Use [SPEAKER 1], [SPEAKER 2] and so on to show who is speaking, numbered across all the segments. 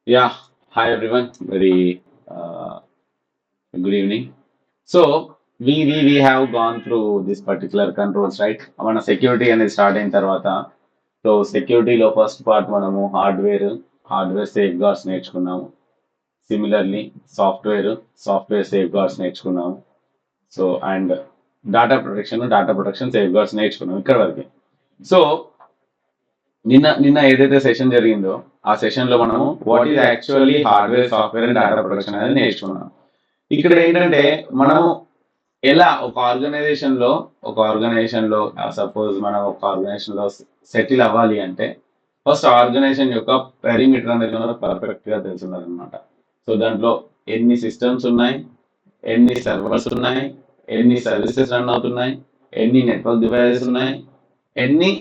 [SPEAKER 1] Yeah, hi everyone. Very good evening. So we have gone through this particular controls, right? మన security అనేది start అయిన తర్వాత so సెక్యూరిటీలో first part మనము hardware safeguards నేర్చుకున్నాము. Similarly software software safeguards నేర్చుకున్నాము. So and data protection safeguards నేర్చుకున్నాం ఇక్కడ వరకు. సో నిన్న నిన్న ఏదైతే సెషన్ జరిగిందో ఆ సెషన్ లో మనము what is actually hardware software and data protection అనేది నేర్చుకున్నాం. ఇక్కడ ఏంటంటే మనము ఎలా ఒక ఆర్గనైజేషన్ లో సపోజ్ మనం ఒక ఆర్గనైజేషన్ లో సెటిల్ అవ్వాలి అంటే ఫస్ట్ ఆర్గనైజేషన్ యొక్క పెరిమీటర్ అనేది మనకు పర్ఫెక్ట్ గా తెలుసున్నదన్నమాట. సో దాంట్లో ఎన్ని సిస్టమ్స్ ఉన్నాయి, ఎన్ని సర్వర్స్ ఉన్నాయి, ఎన్ని సర్వీసెస్ రన్ అవుతున్నాయి, ఎన్ని నెట్వర్క్ డివైసెస్ ఉన్నాయి, ఎన్ని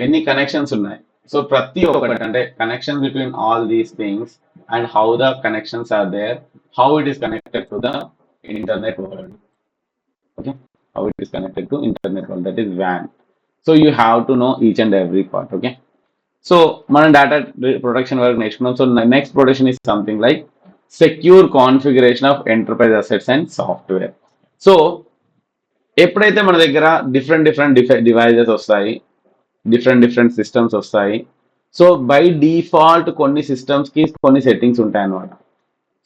[SPEAKER 1] ఎన్ని కనెక్షన్స్ ఉన్నాయి. సో ప్రతి ఒక్కటి అంటే connection between all these things and how the connections are there, how it is connected to the internet world. Okay, how it is connected to internet world, that is WAN. So you have to know each and every part. Okay, so మన data protection వరకు నేర్చుకున్నాం. So next protection is something like secure configuration of enterprise assets and software. So ఎప్పుడైతే మన దగ్గర different devices వస్తాయి, different systems వస్తాయి. So by default కొన్ని systems కి కొన్ని సెట్టింగ్స్ ఉంటాయి అన్నమాట.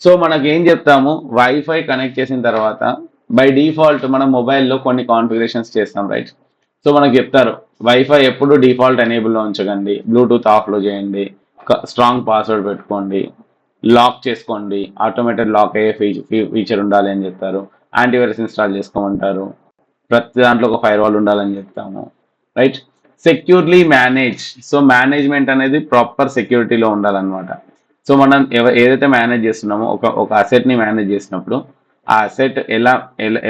[SPEAKER 1] సో మనకి ఏం చెప్తాము, వైఫై కనెక్ట్ చేసిన తర్వాత బై డిఫాల్ట్ మన మొబైల్లో కొన్ని కాన్ఫిగరేషన్స్ చేస్తాం, రైట్? సో మనకు చెప్తారు వైఫై ఎప్పుడు డిఫాల్ట్ ఎనేబుల్లో ఉంచకండి, బ్లూటూత్ ఆఫ్లో చేయండి, స్ట్రాంగ్ పాస్వర్డ్ పెట్టుకోండి, లాక్ చేసుకోండి, ఆటోమేటెడ్ లాక్ అయ్యే ఫీచర్ ఉండాలి అని చెప్తారు, యాంటీవైరస్ ఇన్స్టాల్ చేసుకోమంటారు, ప్రతి దాంట్లో ఒక ఫైర్ వాల్ ఉండాలని చెప్తాము, right? Securely manage. So management అనేది ప్రాపర్ సెక్యూరిటీలో ఉండాలన్నమాట. సో మనం ఏదైతే మేనేజ్ చేస్తున్నామో ఒక అసెట్ ని మేనేజ్ చేసినప్పుడు ఆ అసెట్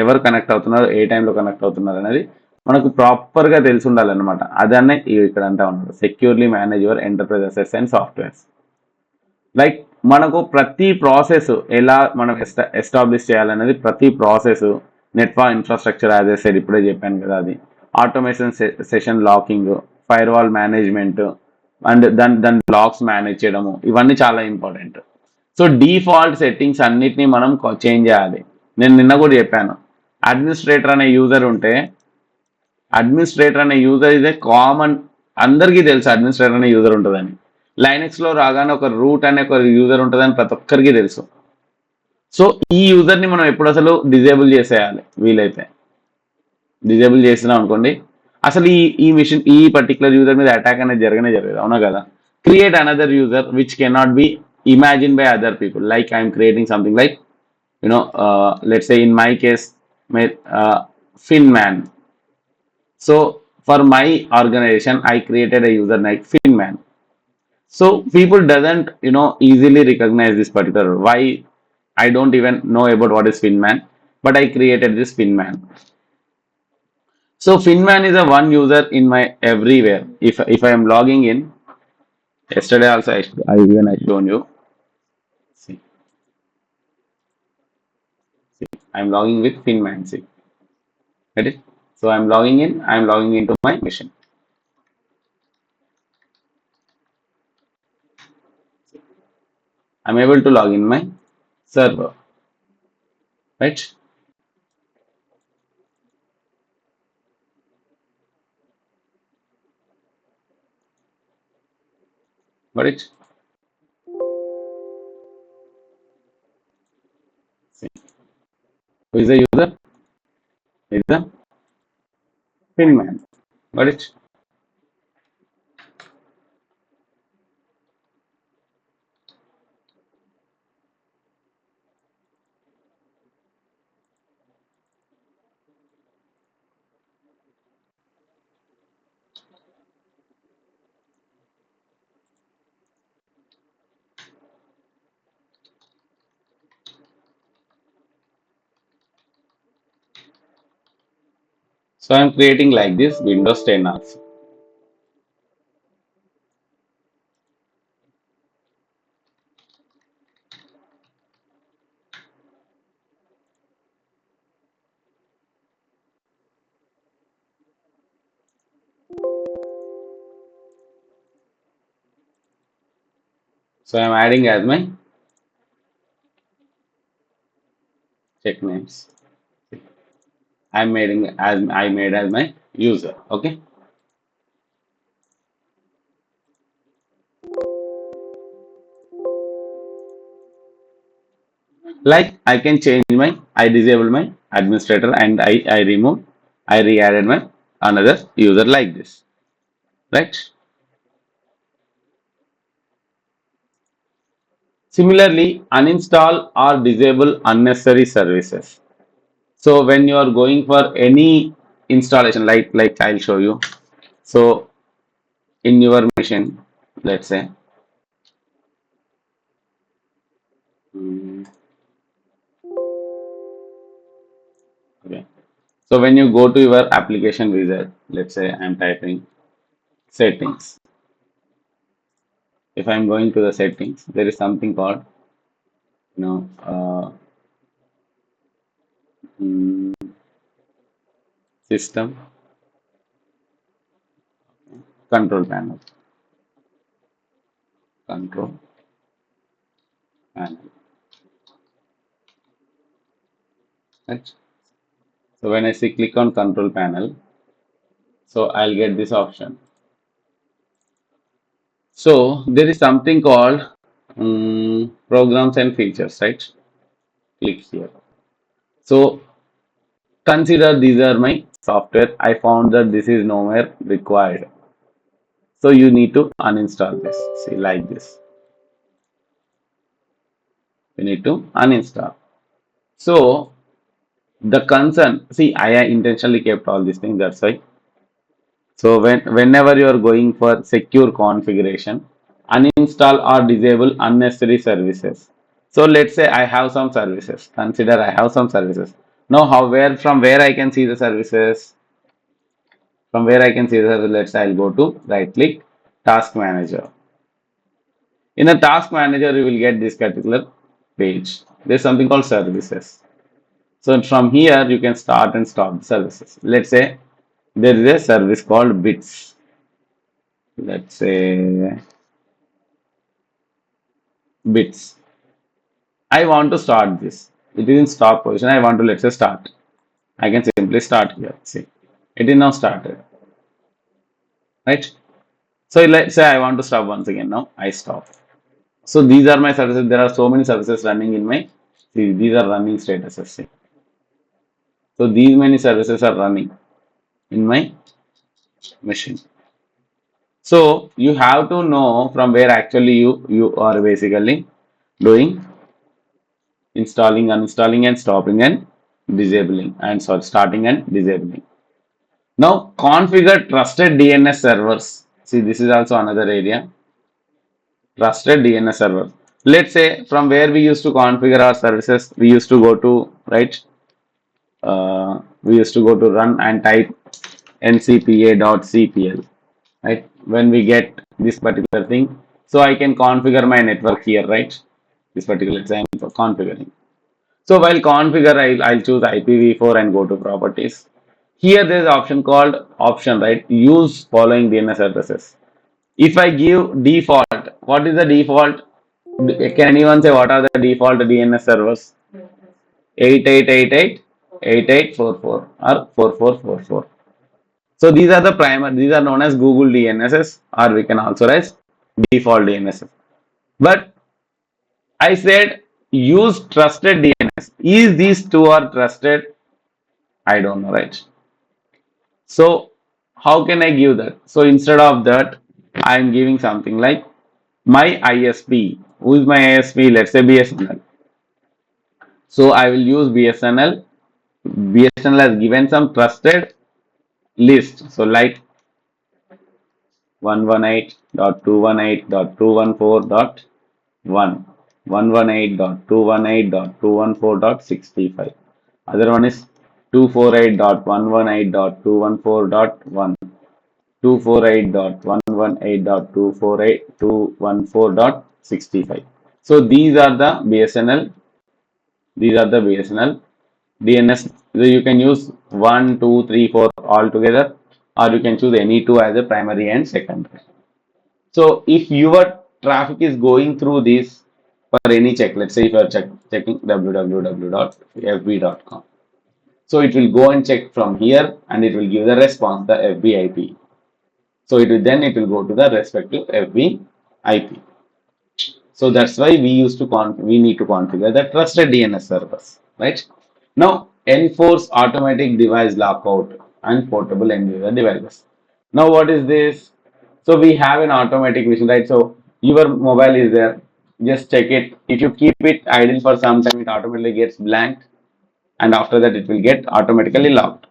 [SPEAKER 1] ఎవరు కనెక్ట్ అవుతున్నారు, ఏ టైంలో కనెక్ట్ అవుతున్నారు అనేది మనకు ప్రాపర్ గా తెలిసి ఉండాలన్నమాట. అదన్నే ఇక్కడ అంటా ఉన్నారు, securely manage your enterprise assets and softwares. Like మనకు ప్రతి ప్రాసెస్ ఎలా మనం ఎస్టాబ్లిష్ చేయాలనేది, ప్రతి process network infrastructure as a side ఇప్పుడే చెప్పాను కదా, అది automation, session locking, fire wall management and దాని లాక్స్ మేనేజ్ చేయడము, ఇవన్నీ చాలా ఇంపార్టెంట్. సో డిఫాల్ట్ సెట్టింగ్స్ అన్నిటినీ మనం చేంజ్ చేయాలి. నేను నిన్న కూడా చెప్పాను, అడ్మినిస్ట్రేటర్ అనే యూజర్ ఉంటే, అడ్మినిస్ట్రేటర్ అనే యూజర్ ఇదే కామన్, అందరికీ తెలుసు అడ్మినిస్ట్రేటర్ అనే యూజర్ ఉంటుందని. లైనక్స్ లో రాగానే ఒక రూట్ అనే ఒక యూజర్ ఉంటుందని ప్రతి ఒక్కరికి తెలుసు. సో ఈ యూజర్ ని మనం ఎప్పుడు అసలు డిజేబుల్ చేసేయాలి, వీలైతే డిజేబుల్ చేసినాం అనుకోండి అసలు ఈ పర్టికులర్ యూజర్ మీద అటాక్ అనేది జరగదు, అవునా కదా? Create another user which cannot be imagine by other people, like I'm creating something like let's say in my case Finman. So for my organization I created a user like Finman. So people doesn't easily recognize this particular, why I don't even know about what is Finman, but I created this Finman. So Finman is a one user in my everywhere. If I am logging in, yesterday also I shown you. See, I am logging with Finman. See, get it? So I am logging in. I am logging into my machine. I am able to log in my server, right? Got it? See, who is the user? Is the Finman. Got it? So I am creating like this Windows 10 also. So I am adding as my check names. I made as my user. Okay. Like I can change I disable my administrator and I re-added my another user like this, right? Similarly, uninstall or disable unnecessary services. So when you are going for any installation, like I'll show you. So in your machine, let's say, mm, okay. So when you go to your application wizard, let's say I'm typing settings. If I'm going to the settings, there is something called, you know, system control panel. Control panel. Right? So when I say click on control panel, so I'll get this option. So there is something called programs and features, right? Click here. So consider these are my software. I found that this is nowhere required. So you need to uninstall this. See, like this. You need to uninstall. So the concern, see, I intentionally kept all these things. That's why. So whenever you are going for secure configuration, uninstall or disable unnecessary services. So let's say I have some services. Consider I have some services. Now from where I can see the services? From where I can see the services, let's say I'll go to right click task manager. In a task manager, you will get this particular page. There's something called services. So from here you can start and stop the services. Let's say there is a service called bits. Let's say bits. I want to start this. It is in stop position. I want to, let's say, start. I can simply start here. See, it is now started, right? So let's say I want to stop once again. Now I stop. So these are my services. There are so many services running in my. See, these are running statuses. See. So these many services are running in my machine. So you have to know from where actually you are basically doing installing, uninstalling, and stopping and disabling, and sorry, starting and disabling. Now configure trusted DNS servers. See, this is also another area. Trusted DNS server. Let's say from where we used to configure our services, we used to go to right. We used to go to run and type ncpa.cpl. Right. When we get this particular thing, so I can configure my network here, right? This particular time for configuring. So while configure, I'll choose IPv4 and go to properties. Here there is option called option, right? Use following DNS addresses. If I give default, what is the default? Can anyone say what are the default DNS servers? 8888, 8844 or 4444. So these are the primary, these are known as Google DNSs, or we can also as default DNSs. But I said use trusted DNS. Is these two are trusted? I don't know, right? So how can I give that? So instead of that, I am giving something like my ISP. Who is my ISP? Let's say BSNL. So I will use BSNL. BSNL has given some trusted list. So like 118.218.214.1, 118.218.214.65. Other one is 248.118.214.1, 248.118.214.65. So these are the BSNL. These are the BSNL DNS. So you can use 1, 2, 3, 4 all together, or you can choose any two as a primary and secondary. So if your traffic is going through this for any check. Let's say if you are checking www.fb.com. So it will go and check from here and it will give the response, the FB IP. So it will go to the respective FB IP. So that's why we need to configure the trusted DNS servers, right? Now enforce automatic device lockout and portable end user devices. Now what is this? So we have an automatic vision, right? So your mobile is there, just check it. If you keep it idle for some time, it automatically gets blanked, and after that it will get automatically locked.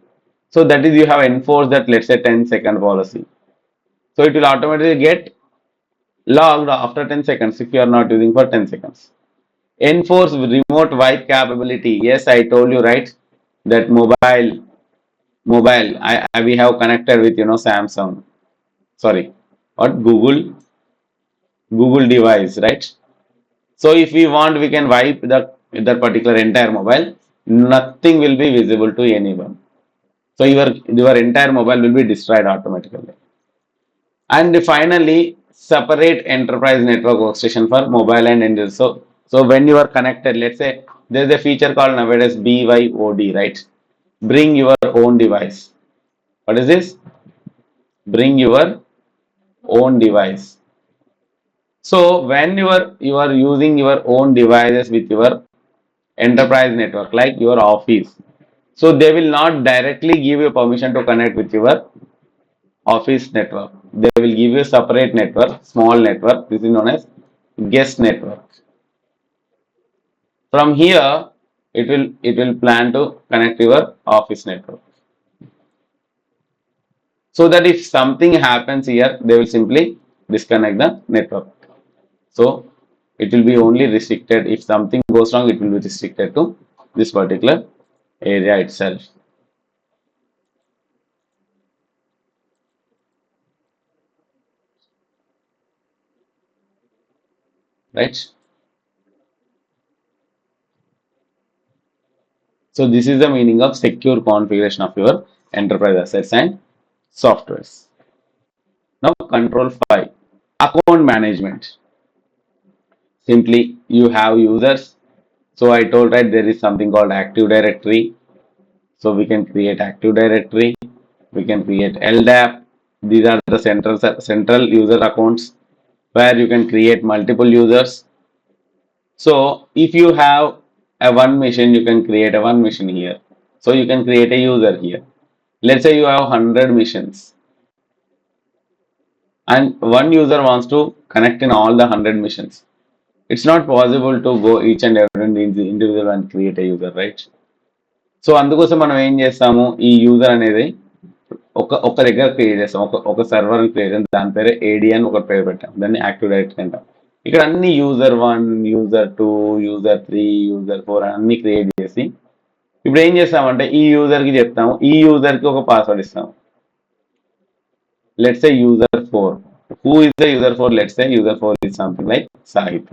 [SPEAKER 1] So that is you have enforced that, let's say 10-second policy. So it will automatically get logged after 10 seconds if you are not using for 10 seconds. Enforce remote wipe capability. Yes, I told you, right, that mobile we have connected with Samsung, sorry, what, Google device, right? So if we want, we can wipe the particular entire mobile. Nothing will be visible to anyone. So your entire mobile will be destroyed automatically. And finally, separate enterprise network workstation for mobile and end user. So when you are connected, let's say there's a feature called nowadays BYOD, right? Bring your own device. What is this? Bring your own device. So when you are using your own devices with your enterprise network, like your office, so they will not directly give you permission to connect with your office network. They will give you a separate network, small network. This is known as guest network. From here, it will plan to connect your office network. So that if something happens here, they will simply disconnect the network. So it will be only restricted. If something goes wrong, it will be restricted to this particular area itself. Right? So this is the meaning of secure configuration of your enterprise assets and softwares. Now control 5, account management. Simply you have users. So I told, right, there is something called Active Directory. So we can create Active Directory. We can create LDAP. These are the central user accounts where you can create multiple users. So if you have a one machine, you can create a one machine here. So you can create a user here. Let's say you have 100 machines and one user wants to connect in all the 100 machines. It's not possible to go each and every individual and create a user, right? So అందుకోసం మనం ఏం చేస్తాము, ఈ user అనేది ఒక దగ్గర create చేస్తాం, ఒక సర్వర్ క్రియేట్ చేస్తాం, దాని పేరు ఏడి అని ఒక పేరు పెట్టాం, దాన్ని యాక్టివ్ డైరెక్టరీ అంటాం. ఇక్కడ అన్ని యూజర్ 1, యూజర్ 2, యూజర్ 3, యూజర్ 4 అన్ని క్రియేట్ చేసి ఇప్పుడు ఏం చేస్తామంటే ఈ యూజర్కి చెప్తాము, ఈ యూజర్కి ఒక పాస్వర్డ్ ఇస్తాము. Let's say user 4. Who is the user 4? Let's say user 4 is something like Sahith.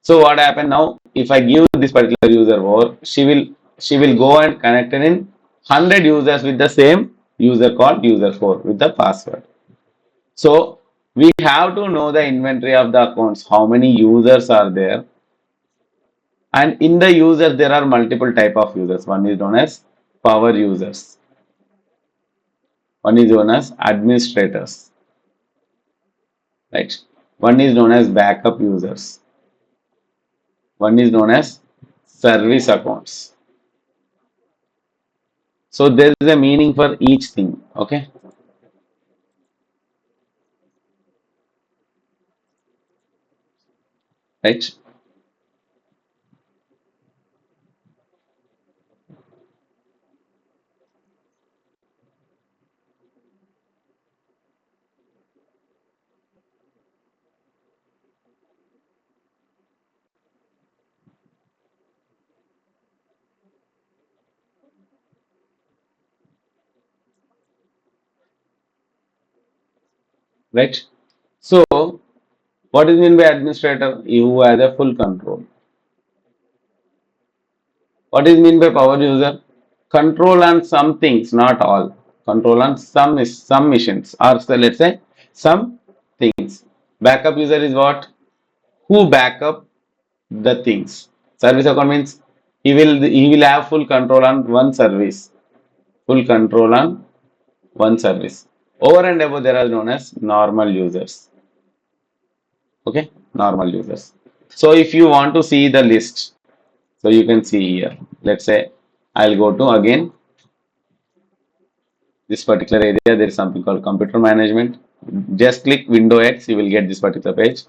[SPEAKER 1] So what happened now? If I give this particular user 4, she will go and connect in 100 users with the same user called user 4 with the password. So we have to know the inventory of the accounts, how many users are there, and in the users there are multiple type of users. One is known as power users, one is known as administrators, right? One is known as backup users, one is known as service accounts. So there is a meaning for each thing, okay? Right? Right? So what is mean by administrator? You has a full control. What is mean by power user? Control on some things, not all. Control on some missions, or so let's say some things. Backup user is what? Who backup the things. Service account means he will have full control on one service. Full control on one service. Over and above, there are known as normal users. Okay, normal users. So if you want to see the list, so you can see here. Let's say I'll go to again this particular area. There is something called computer management. Just click window X, you will get this particular page.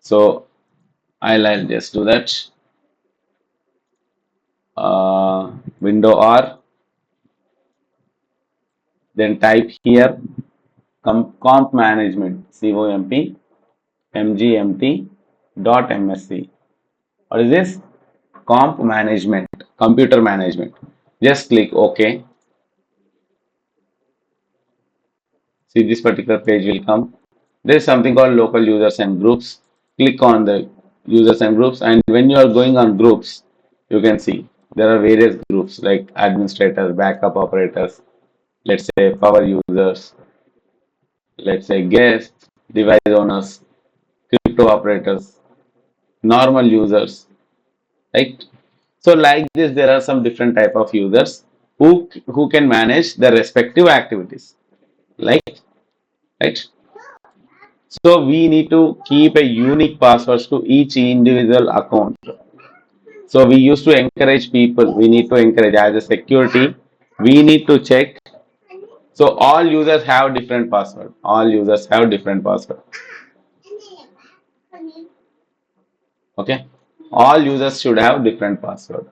[SPEAKER 1] So I'll just do that. Window R. Then type here comp management, COMP What is this? Comp management, computer management. Just click OK. See, this particular page will come. There is something called local users and groups. Click on the users and groups, and when you are going on groups, you can see there are various groups like administrators, backup operators, let's say power users, let's say guests, device owners, crypto operators, normal users, right? So like this, there are some different type of users who can manage the respective activities, like, right? So we need to keep a unique passwords to each individual account. So we used to encourage people. We need to encourage as a security. We need to check. So all users have different password. All users have different password. Okay. All users should have different password.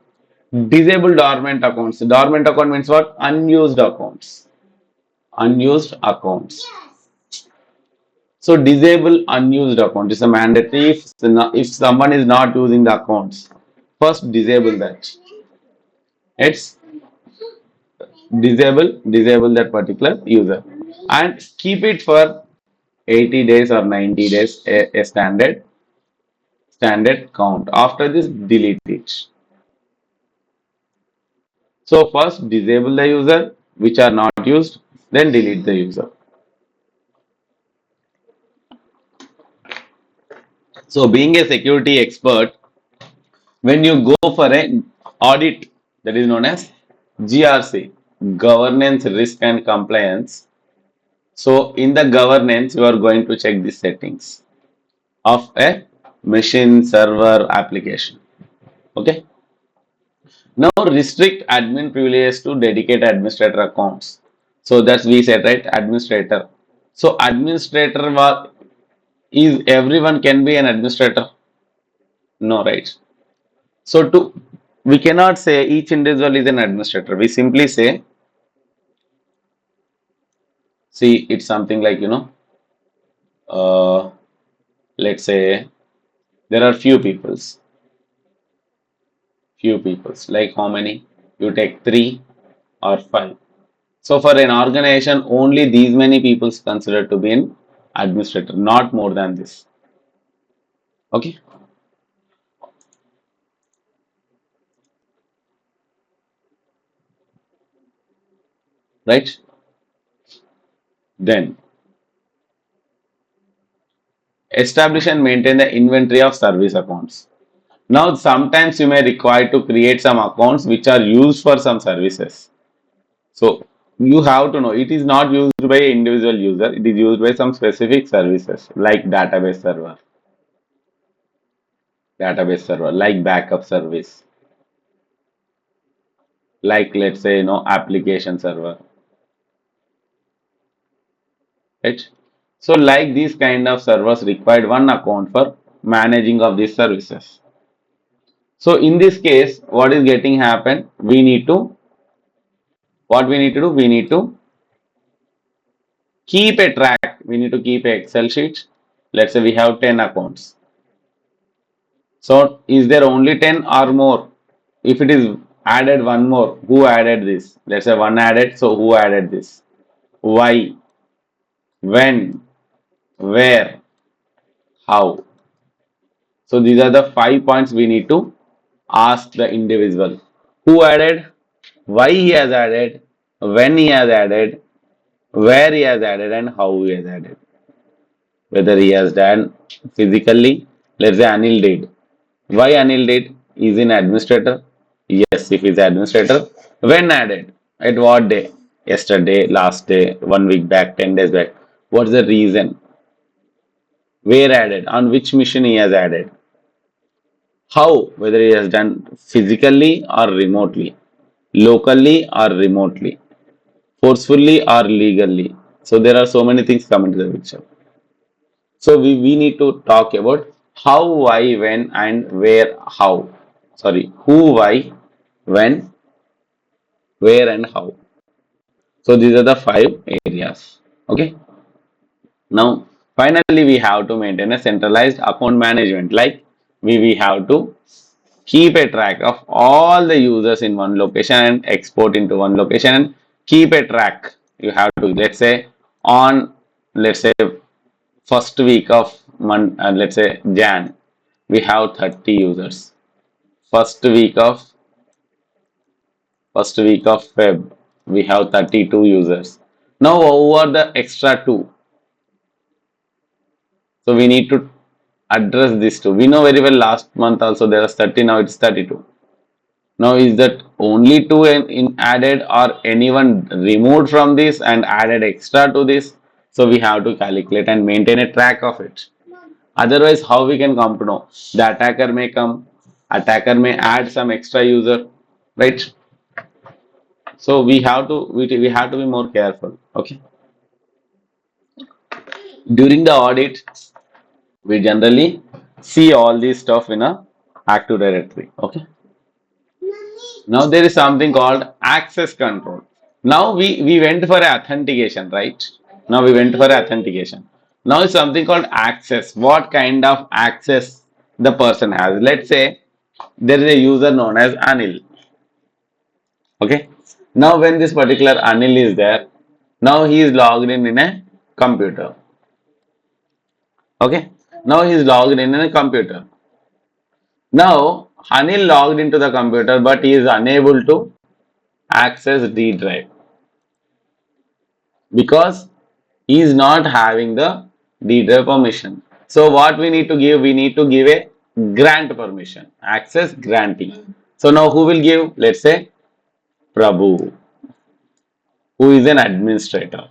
[SPEAKER 1] Disable dormant accounts. Dormant account means what? Unused accounts. Unused accounts. So disable unused account is a mandatory if someone is not using the accounts. First disable that. It's disable that particular user and keep it for 80 days or 90 days a standard count. After this delete it. So first disable the user which are not used, then delete the user. So being a security expert, when you go for an audit, that is known as GRC, governance, risk and compliance. So in the governance, you are going to check the settings of a machine server application. Okay. Now restrict admin privileges to dedicate administrator accounts. So that's we said, right? Administrator. So administrator is everyone can be an administrator? No, right? So we cannot say each individual is an administrator. We simply say, see, it's something like, let's say there are few peoples, like how many? You take 3 or 5. So for an organization, only these many people considered to be an administrator, not more than this. Okay. Right? Then establish and maintain the inventory of service accounts. Now sometimes you may require to create some accounts which are used for some services. So you have to know it is not used by individual user, it is used by some specific services like database server, like backup service, like let's say application server, right? So like these kind of servers required one account for managing of these services. So in this case, what is getting happen? What we need to do? We need to keep a track. We need to keep a Excel sheet. Let's say we have 10 accounts. So is there only 10 or more? If it is added one more, who added this? Let's say one added. So who added this? Why? When? Where? How? So these are the 5 points we need to ask the individual. Who added? Why he has added? When he has added? Where he has added and how he has added. whether he has done physically. Let's say Anil did. Why Anil did? Is in administrator? Yes, if he's administrator. When added? At what day? Yesterday, last day, 1 week back, 10 days back. What's the reason? Where added? On which mission he has added? How? Whether he has done physically or remotely, locally or remotely, forcefully or legally. So there are so many things coming to the picture. So we need to talk about how, why, when, and where, how. Sorry, who, why, when, where, and how. So these are the 5 areas. Okay. Now, finally, we have to maintain a centralized account management. Like we have to keep a track of all the users in one location and export into one location and keep a track. You have to, let's say, on, let's say, first week of month, let's say Jan, we have 30 users. First week of Feb, we have 32 users. Now, who are the extra two? So we need to address this too. We know very well last month also there was 30, now it's 32. Now is that only two in added or anyone removed from this and added extra to this? So we have to calculate and maintain a track of it. Otherwise, how we can come to know? The attacker may come, attacker may add some extra user, right? So we have to be more careful. Okay. During the audit, we generally see all this stuff in a Active Directory. Okay. Now there is something called access control. Now we went for authentication, right? Now we went for authentication. Now it's something called access. What kind of access the person has? Let's say there is a user known as Anil. Okay. Now when this particular Anil is there, now he is logged in a computer. Okay. Now he is logged in a computer. Now Anil logged into the computer, but he is unable to access D drive because he is not having the D drive permission. So what we need to give? We need to give a grant permission, access granting. So now who will give? Let's say Prabhu, who is an administrator.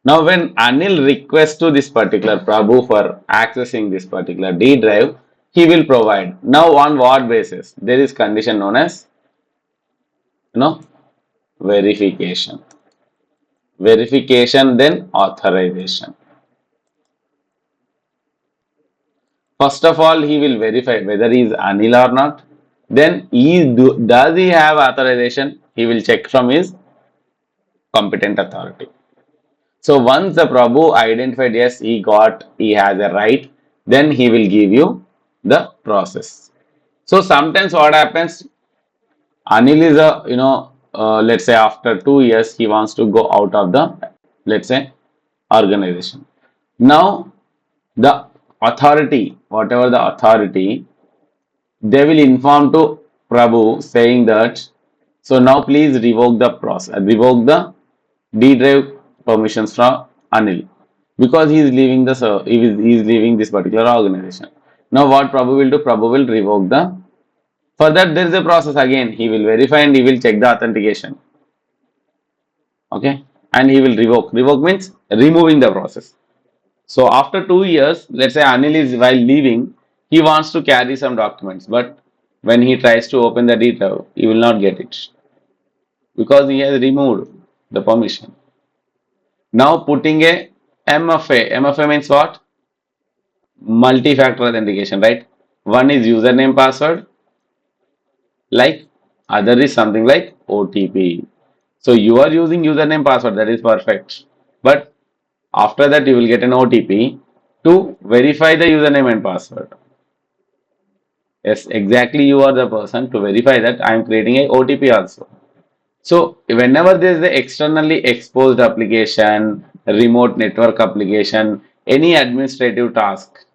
[SPEAKER 1] Now when Anil requests to this particular Prabhu for accessing this particular D drive, he will provide. Now on what basis? There is condition known as verification. Verification, then authorization. First of all, he will verify whether he is Anil or not. Then does he have authorization? He will check from his competent authority. So once the Prabhu identified yes, he has a right, then he will give you the process. So sometimes what happens, Anil is let's say after 2 years he wants to go out of the, let's say, organization. Now the authority, whatever the authority, they will inform to Prabhu saying that, so now please revoke the process, revoke the D drive permissions from Anil because he is leaving he is leaving this particular organization. Now what Prabhu will do? Prabhu will revoke the. For that there is a process again. He will verify and he will check the authentication. Okay, and he will revoke. Revoke means removing the process. So after 2 years, let's say Anil is while leaving, he wants to carry some documents, but when he tries to open the detail, he will not get it because he has removed the permission. Now putting a MFA. MFA means what? Multi-factor authentication, right? One is username password, like other is something like OTP. So you are using username password, that is perfect. But after that you will get an OTP to verify the username and password. Yes, exactly, you are the person to verify that I am creating a OTP also. So whenever there is the externally exposed application, remote network application, any administrative task,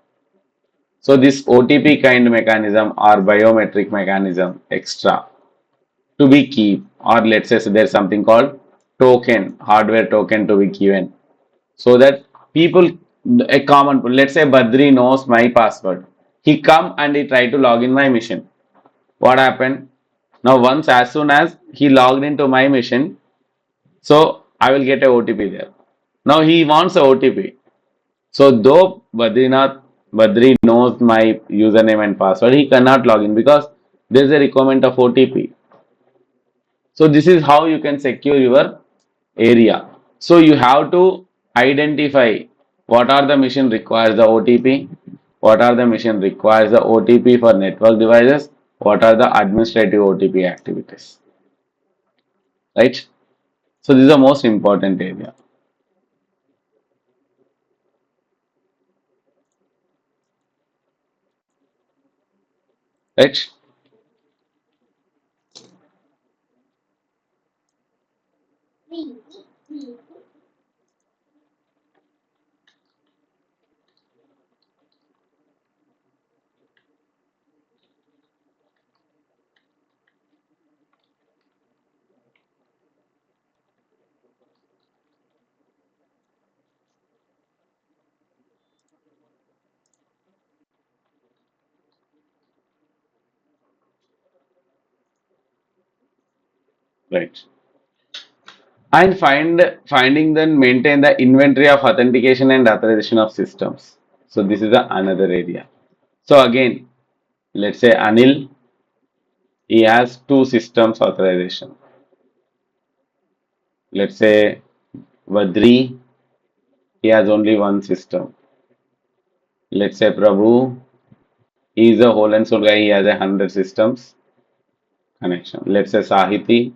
[SPEAKER 1] so this OTP kind mechanism or biometric mechanism extra to be keep, or let's say so there's something called token, hardware token to be given, so that people, a common, let's say Badri knows my password. He come and he try to log in my machine. What happened? Now once as soon as he logged into my machine, so I will get a OTP there. Now he wants a OTP. So though Badri knows my username and password, he cannot log in because there is a requirement of OTP. So this is how you can secure your area. So you have to identify what are the machine requires the OTP, what are the machine requires the OTP for network devices, what are the administrative OTP activities, right? So this is the most important area, right? Right. And finding then maintain the inventory of authentication and authorization of systems. So this is another area. So again, let's say Anil, he has two systems authorization. Let's say Vadri, he has only one system. Let's say Prabhu, he is a whole and soul guy, he has 100 systems connection. Let's say Sahiti,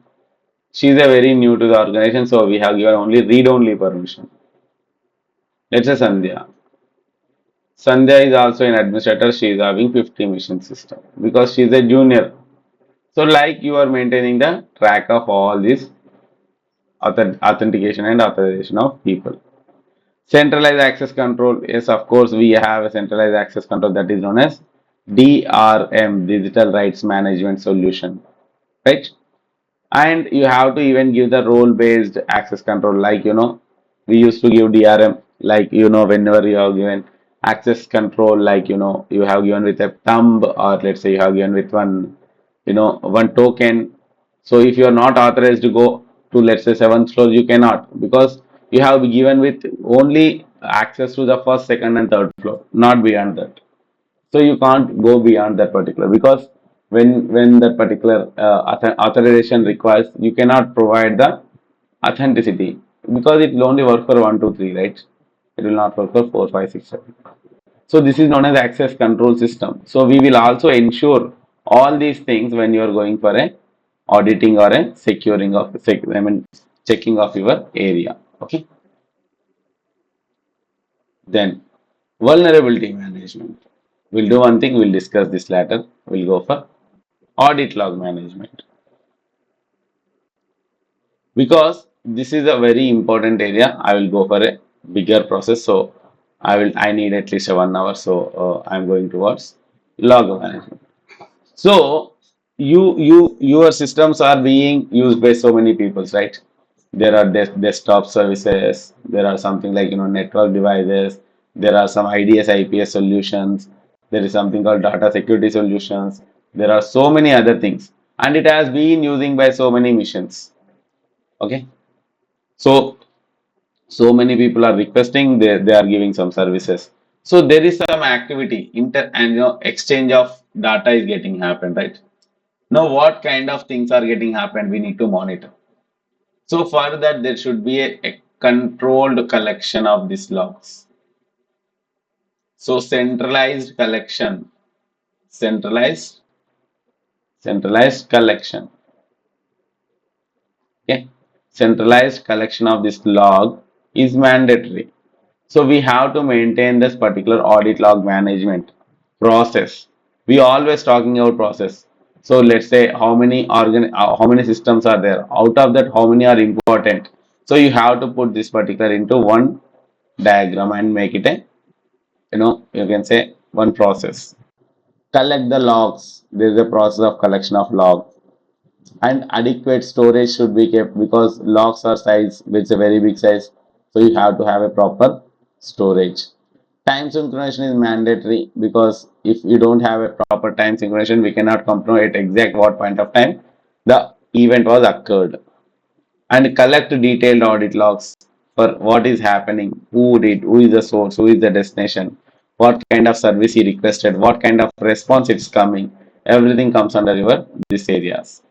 [SPEAKER 1] she is a very new to the organization, so we have given only read-only permission. Let's say Sandhya. Sandhya is also an administrator, she is having 50 mission system because she is a junior. So like you are maintaining the track of all this authentication and authorization of people. Centralized access control, yes, of course, we have a centralized access control that is known as DRM, Digital Rights Management Solution, right? And you have to even give the role-based access control, like we used to give DRM, like whenever you have given access control, like you have given with a thumb, or let's say you have given with one token. So if you are not authorized to go to, let's say, seventh floor, you cannot, because you have given with only access to the first, second, and third floor, not beyond that. So you can't go beyond that particular, because when that particular authorization requires, you cannot provide the authenticity, because it will only work for 1, 2, 3, right? It will not work for 4, 5, 6, 7. So this is known as access control system. So we will also ensure all these things when you are going for a auditing or a securing of, I mean, checking of your area. Okay. Then vulnerability management. We'll do one thing. We'll discuss this later. We'll go for audit log management, because this is a very important area. I will go for a bigger process. So I need at least 1 hour. So I'm going towards log management. So your systems are being used by so many people, right? There are desktop services. There are something like network devices. There are some IDS IPS solutions. There is something called data security solutions. There are so many other things, and it has been using by so many missions. Okay, so many people are requesting, they are giving some services. So there is some activity inter and exchange of data is getting happened, right? Now, what kind of things are getting happened, we need to monitor. So for that, there should be a controlled collection of these logs. So centralized, centralized collection. Okay, centralized collection of this log is mandatory. So we have to maintain this particular audit log management process. We always talking about process. So let's say how many systems are there. Out of that, how many are important. So you have to put this particular into one diagram and make it a you can say one process. Collect the logs. There is a process of collection of log, and adequate storage should be kept, because logs are size, it's a very big size, so you have to have a proper storage. Time synchronization is mandatory because if you don't have a proper time synchronization, we cannot come to know at exact what point of time the event was occurred. And collect detailed audit logs for what is happening, who did, who is the source, who is the destination, what kind of service he requested, what kind of response it's coming. Everything comes under your these areas.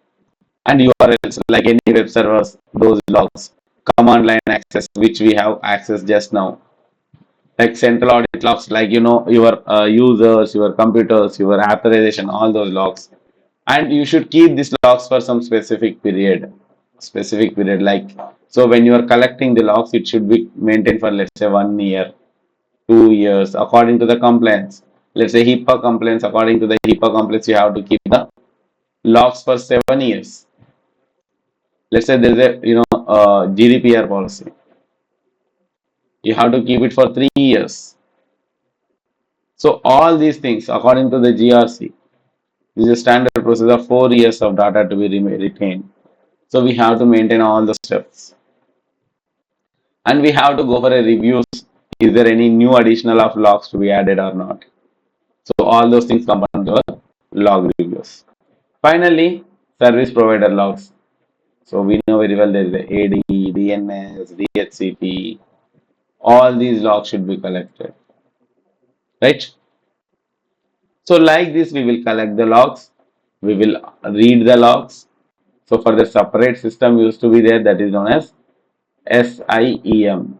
[SPEAKER 1] And URLs like any web servers, those logs, command line access, which we have access just now, like central audit logs, like your users, your computers, your authorization, all those logs. And you should keep these logs for some specific period, like, so when you are collecting the logs, it should be maintained for, let's say, 1 year, 2 years, according to the complaints. Let's say HIPAA complaints, according to the HIPAA complaints, you have to keep the logs for 7 years. Let's say there's a GDPR policy, you have to keep it for 3 years. So all these things according to the GRC, this is a standard process of 4 years of data to be retained. So we have to maintain all the steps, and we have to go for a reviews. Is there any new additional of logs to be added or not? So all those things come under log reviews. Finally, service provider logs. So we know very well there is the AD, DNS, DHCP. All these logs should be collected, right? So like this, we will collect the logs, we will read the logs. So for the separate system used to be there, that is known as SIEM.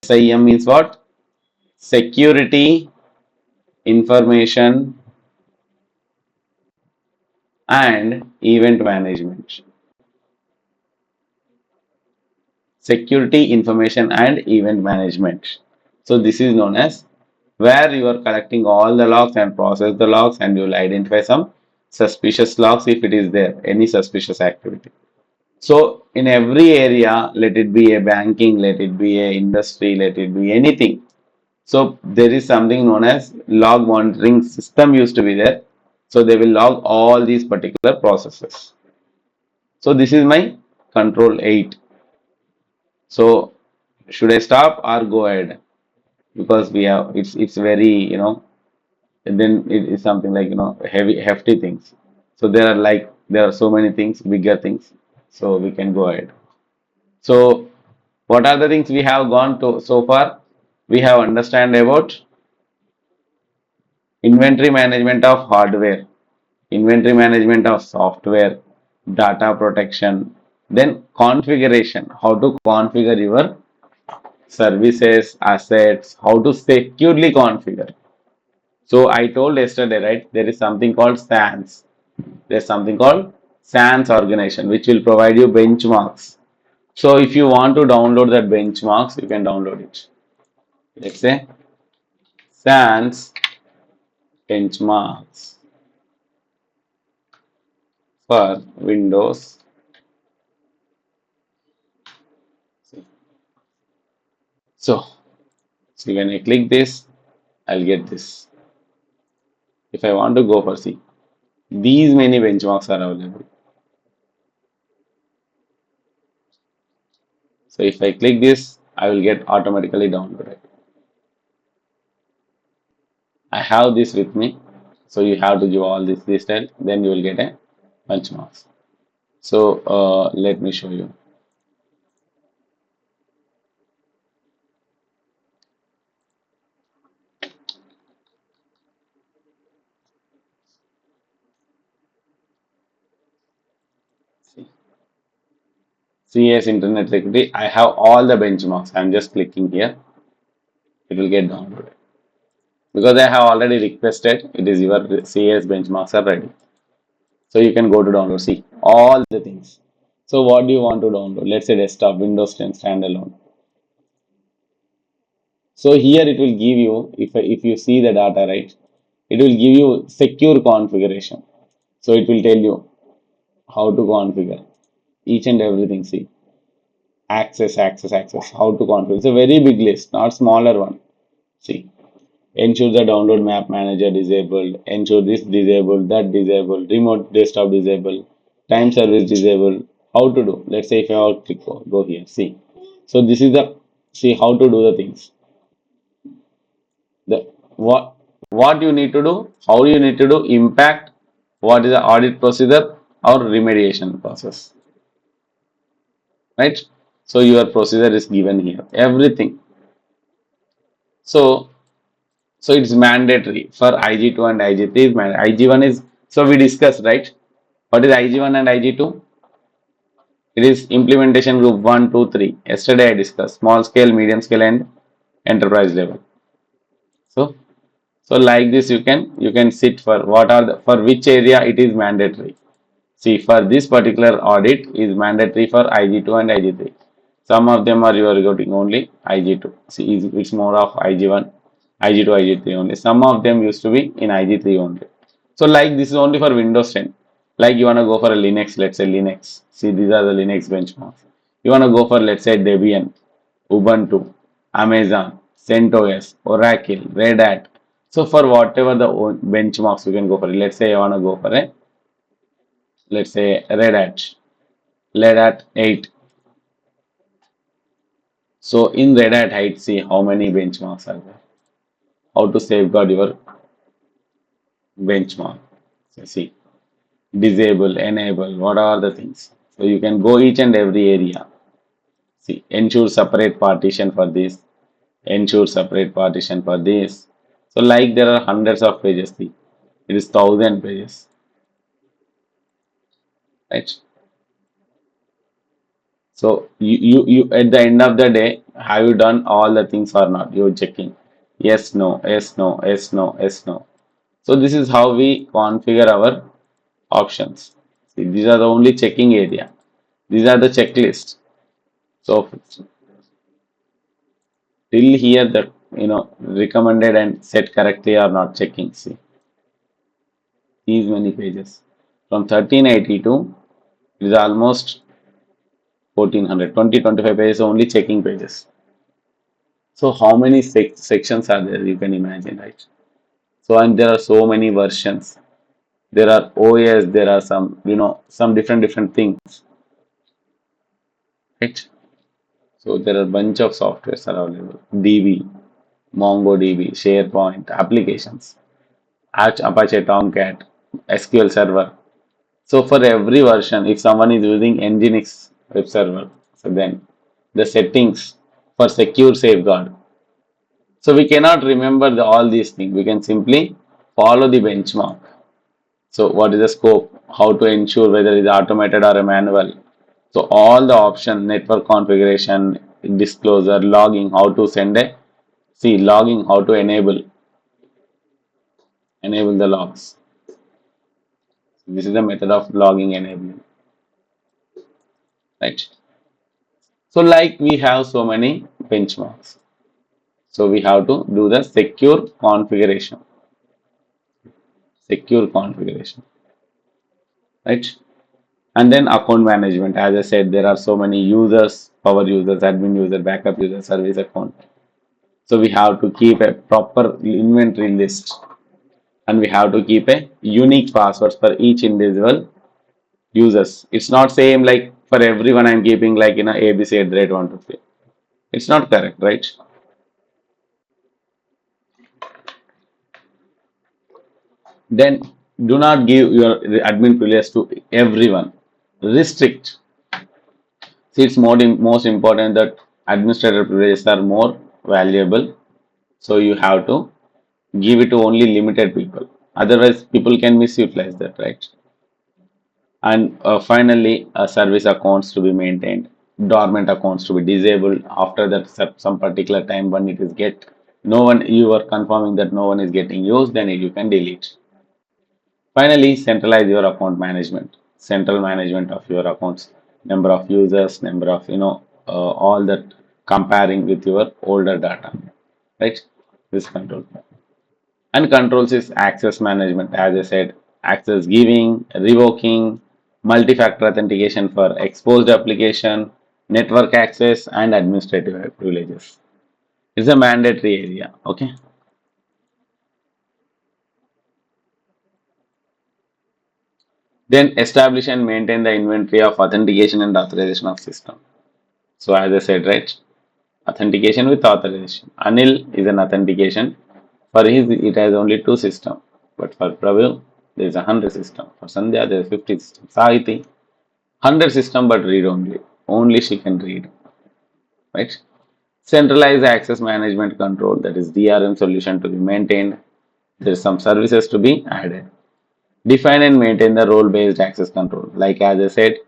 [SPEAKER 1] SIEM means what? Security Information and Event Management. Security Information and Event Management. So this is known as where you are collecting all the logs and process the logs, and you will identify some suspicious logs if it is there, any suspicious activity. So in every area, let it be a banking, let it be a industry, let it be anything. So there is something known as log monitoring system used to be there. So they will log all these particular processes. So this is my control 8. So should I stop or go ahead? Because we have it's very and then it is something like heavy hefty things. So there are so many things, bigger things. So we can go ahead. So what are the things we have gone to so far? We have understand about inventory management of hardware, inventory management of software, data protection, then configuration, how to configure your services, assets, how to securely configure. So I told yesterday, right, there is something called SANS. There's something called SANS organization, which will provide you benchmarks. So if you want to download that benchmarks, you can download it. Let's say SANS benchmarks for Windows. So when I click this, I'll get this. If I want to go for these many benchmarks are available. So if I click this, I will get automatically downloaded. I have this with me. So you have to give all this detail, then you will get a benchmarks. So let me show you. CS Internet Security. I have all the benchmarks. I'm just clicking here. It will get downloaded. Because I have already requested, it is your CS benchmarks are ready. So you can go to download, see all the things. So what do you want to download? Let's say desktop, Windows 10 standalone. So here it will give you, if you see the data, right, it will give you secure configuration. So it will tell you how to configure each and everything. See, access, how to configure. It's a very big list, not smaller one. See, ensure the download map manager disabled, ensure this disabled, that disabled, remote desktop disabled, time service disabled. How to do? Let's say if I click go here, see. So this is the, see how to do the things. The what you need to do, how you need to do, impact, what is the audit procedure or remediation process, right? So your procedure is given here, everything. So so it's mandatory for IG2 and IG3 is mandatory. IG1 is, so we discussed, right? What is IG1 and IG2? It is implementation group 1, 2, 3. Yesterday I discussed small scale, medium scale, and enterprise level. So so like this you can sit for what are the, for which area it is mandatory. See, for this particular audit is mandatory for IG2 and IG3. Some of them are you are getting only IG2. See, it's more of IG1, IG2, IG3 only. Some of them used to be in IG3 only. So like this is only for Windows 10. Like you want to go for a Linux, let's say Linux. See, these are the Linux benchmarks. You want to go for, let's say, Debian, Ubuntu, Amazon, CentOS, Oracle, Red Hat. So for whatever the benchmarks you can go for it. Let's say I want to go for a, let's say, Red Hat 8. So in Red Hat 8, see how many benchmarks are there. How to safeguard your benchmark. So see, disable, enable, what are the things. So you can go each and every area. See, ensure separate partition for this, ensure separate partition for this. So like there are hundreds of pages. See, it is 1,000 pages, right? So you at the end of the day, have you done all the things or not? You're checking. Yes, no, yes, no, yes, no, yes, no. So this is how we configure our options. See, these are the only checking area. These are the checklist. So till here that recommended and set correctly or not checking. See these many pages. From 1382 it is almost 1400, 20-25 pages only checking pages. So how many sections are there? You can imagine, right? So and there are so many versions. There are OS, there are some different things, right? So there are bunch of softwares are available. DB, MongoDB, SharePoint, applications, Apache Tomcat, SQL Server. So for every version, if someone is using Nginx web server, so then the settings for secure safeguard. So we cannot remember all these things. We can simply follow the benchmark. So what is the scope? How to ensure whether it is automated or a manual. So all the option, network configuration, disclosure, logging, how to send a, see logging, how to enable the logs. This is the method of logging enabling, right? So like we have so many benchmarks. So we have to do the secure configuration, right? And then account management. As I said, there are so many users, power users, admin user, backup user, service account. So we have to keep a proper inventory list, and we have to keep a unique passwords for each individual users. It's not same like for everyone I'm keeping like ABC at the rate 123. It's not correct, right? Then do not give your admin privilege to everyone. Restrict. See, it's most important that administrator privileges are more valuable. So you have to give it to only limited people. Otherwise, people can misutilize that, right? And finally, service accounts to be maintained, dormant accounts to be disabled after that some particular time when it is get no one, you are confirming that no one is getting used, then you can delete. Finally, centralize your account management, central management of your accounts, number of users, number of all that comparing with your older data, right? This control. And controls is access management, as I said, access giving, revoking, multi-factor authentication for exposed application, network access, and administrative privileges. It's a mandatory area. Okay. Then establish and maintain the inventory of authentication and authorization of system. So as I said, right, authentication with authorization. Anil is an authentication. For his, it has only 2 systems. But for Prabhu, there is 100 system. For Sandhya, there is 50 system. Sahiti, 100 system, but read only. Only she can read. Right? Centralized access management control, that is DRM solution to be maintained. There is some services to be added. Define and maintain the role-based access control. Like as I said,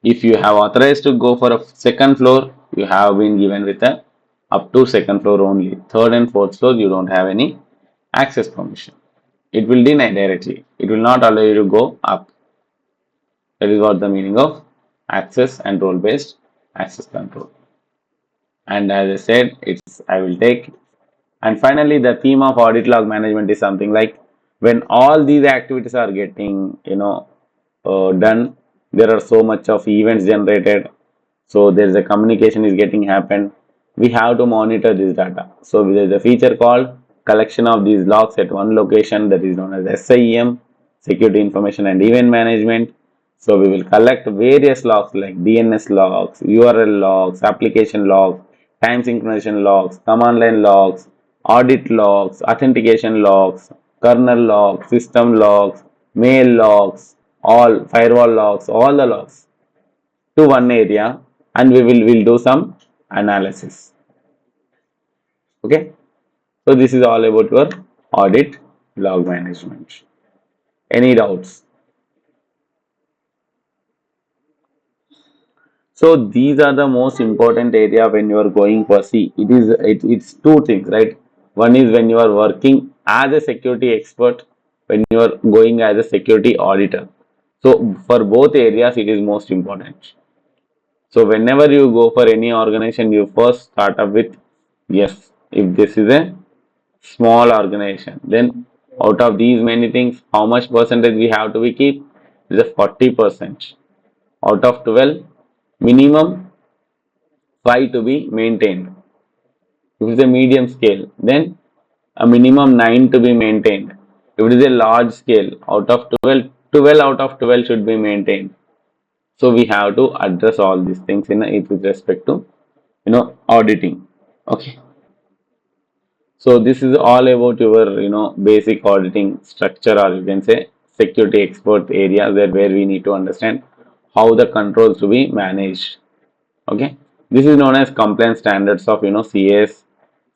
[SPEAKER 1] if you have authorized to go for a second floor, you have been given with a up to second floor only. Third and fourth floor, you don't have any access permission. It will deny directly. It will not allow you to go up. That is what the meaning of access and role-based access control. And as I said, it's I will take. And finally, the theme of audit log management is something like when all these activities are getting, done, there are so much of events generated. So there is a communication is getting happened. We have to monitor this data. So there is a feature called collection of these logs at one location, that is known as SIEM, Security Information and Event Management. So we will collect various logs like DNS logs, URL logs, application logs, time synchronization logs, command line logs, audit logs, authentication logs, kernel logs, system logs, mail logs, all firewall logs, all the logs to one area, and we will do some analysis. Okay, so this is all about your audit log management. Any doubts? So these are the most important area when you are going for it's two things, right? One is when you are working as a security expert, when you are going as a security auditor. So for both areas, it is most important. So whenever you go for any organization, you first start up with yes. If this is a small organization, then out of these many things, how much percentage we have to be keep? It is a 40%. Out of 12, minimum 5 to be maintained. If it is a medium scale, then a minimum 9 to be maintained. If it is a large scale, out of 12, 12 out of 12 should be maintained. So we have to address all these things with respect to auditing. Okay. So this is all about your basic auditing structure, or you can say security expert areas where we need to understand how the controls to be managed. Okay, this is known as compliance standards of CAS.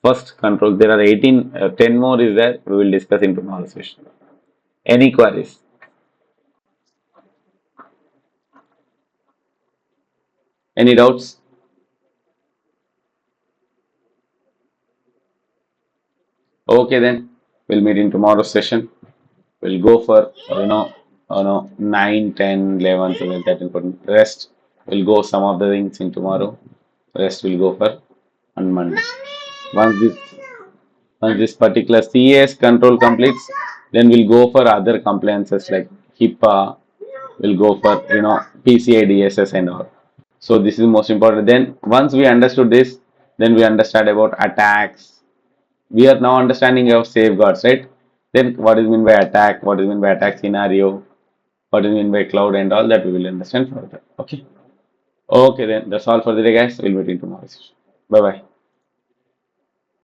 [SPEAKER 1] First control, there are 18, 10 more is there. We will discuss in tomorrow's session. Any queries? Any doubts? Okay, then we'll meet in tomorrow's session. We'll go for 9, 10, 11, 12, 13, 14. Rest. We'll go some of the things in tomorrow. Rest will go for on Monday. Once this once this particular CAS control completes, then we'll go for other compliances like HIPAA. We'll go for PCI DSS and all. So this is most important. Then once we understood this, then we understand about attacks. We are now understanding of safeguards, right? Then what is meant by attack? What is meant by attack scenario? What is meant by cloud and all that we will understand further. Okay. Okay, then that's all for the day, guys. We'll meet in tomorrow. Bye bye.